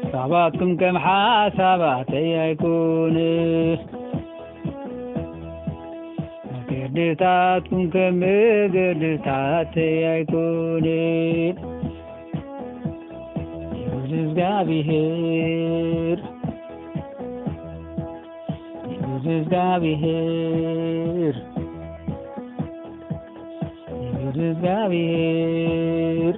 حساباتكم كم حساباتي يكون قدرتاتكم كم قدرتاتي يكون يوجد قابهير يوجد قابهير يوجد قابهير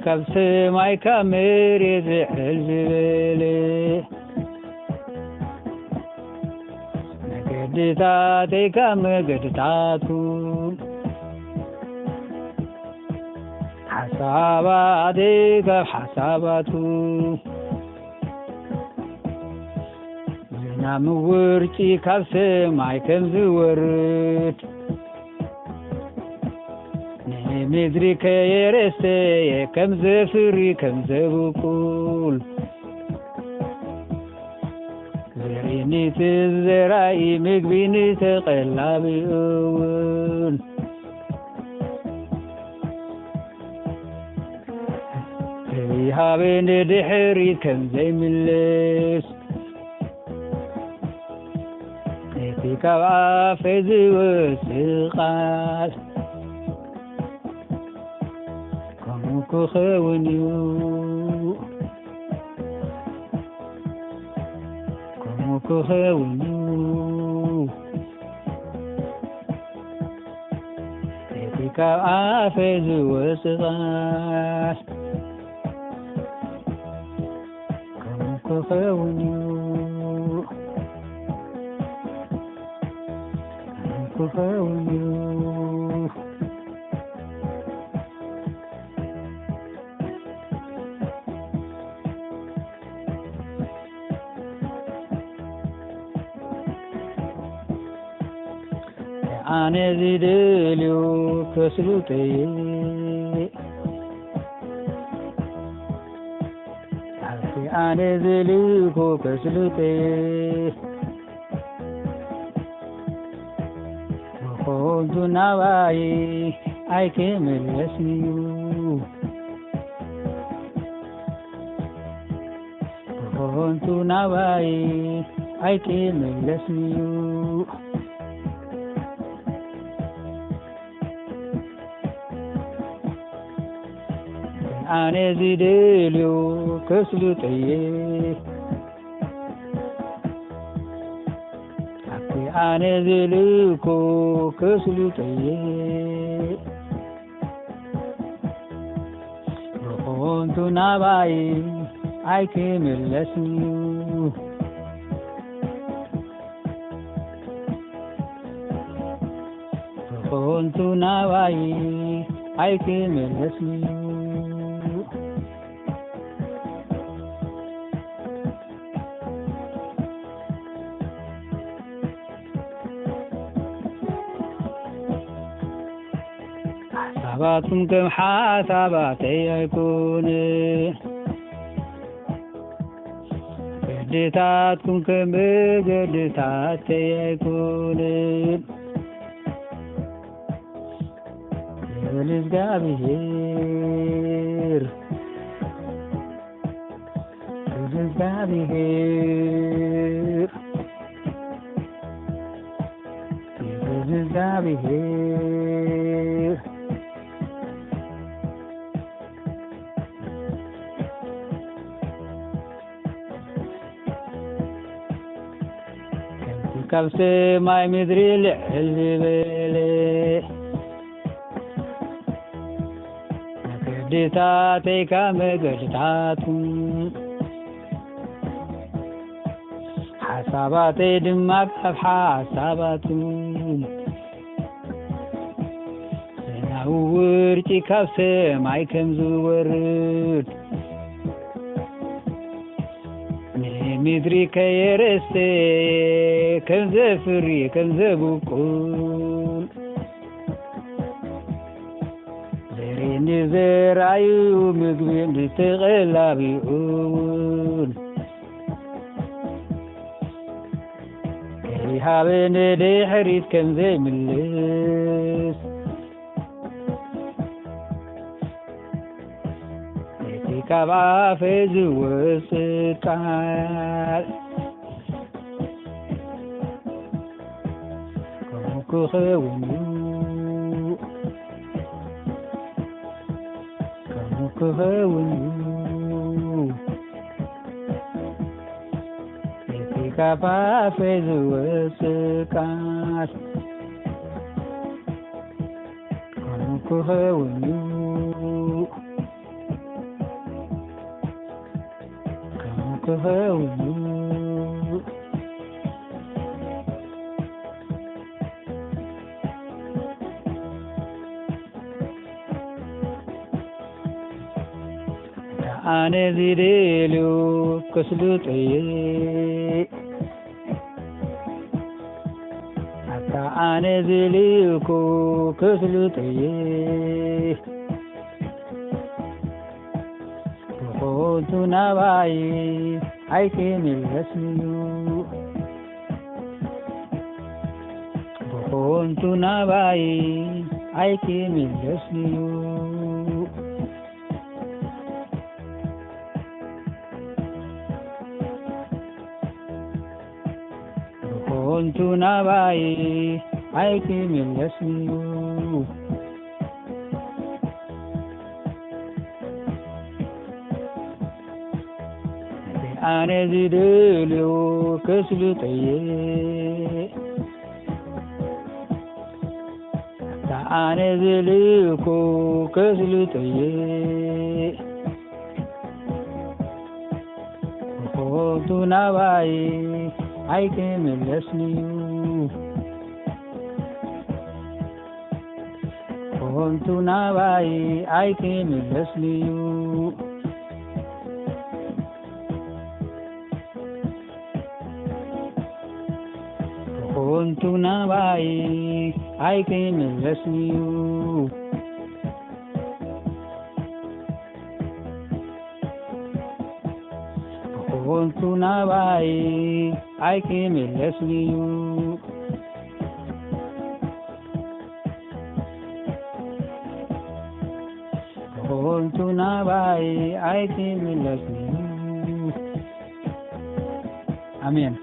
كبس ماي كامير يزحل زبالي قدتاتي كم قدتاتكم حساباتي كم حساباتكم زنا مورتي كبس ماي كم زورت مدري كيرستي كم زفري كم زبقول زريني تزرعي مقبيني تقلبي أول فيها بين دحري كم زي ملس في كوافز وسقاس كخونيو كخونيو تيكا عافز وسغاس كخونيو كخونيو أنا زيدليو كسلوتي أنا زيدليو كسلوتي وخذ نواي أي كمل اسميو وخذ نواي أي كمل اسميو أنا زيدليو كسلوتي أنا زيدليو كسلوتي كنت نباي أي كمل اسميو كنت نباي أي كمل اسميو حساباتكم كم حساباتي يكون قدتاتكم كم قدتاتي يكون يولد قابهير يولد قابهير يولد قابهير كبس ما مدري الزبالي قدتاتي كم قدتاتكم حساباتي دمك حساباتكم زناورتي كبس ما كم زورت مدري كيرستي كم زفري كم زبقول زريني زرايو مقبين تغلبي أول ይሃበነ ድሕሪት ከምዘይምልስ እቲ ካብ ኣፈይ ዝወፅእ ቃል ከምኡ ክኸውን ከምኡ ክኸውን እቲ ካብ ኣፈይ ዝወፅእ ቃል ከምኡ ክኸውን ከምኡ ክኸውን ኣነ ዝደልዮ ከስልጠየ ኣታ ኣነ ዝልኮ ከስልጠየ ብኾቱ ናባይ ኣይክምለስንዩ ብኾቱ ናባይ ኣይክምለስንዩ ብኾቱ ናባይ ኣይክምለስንዩ ኣነ ዝደልዮ ከስልጠየ ኣነ ዝልኮ ከስልጠየ ብኾቱ ናባይ ኣይክምለስንዩ ብኾቱ ናባይ ኣይክምለስንዩ ብኾቱ ናባይ ኣይክምለስንዩ ብኾቱ ናባይ ኣይክምለስንዩ ብኾቱ ናባይ ኣይክምለስንዩ ኣሜን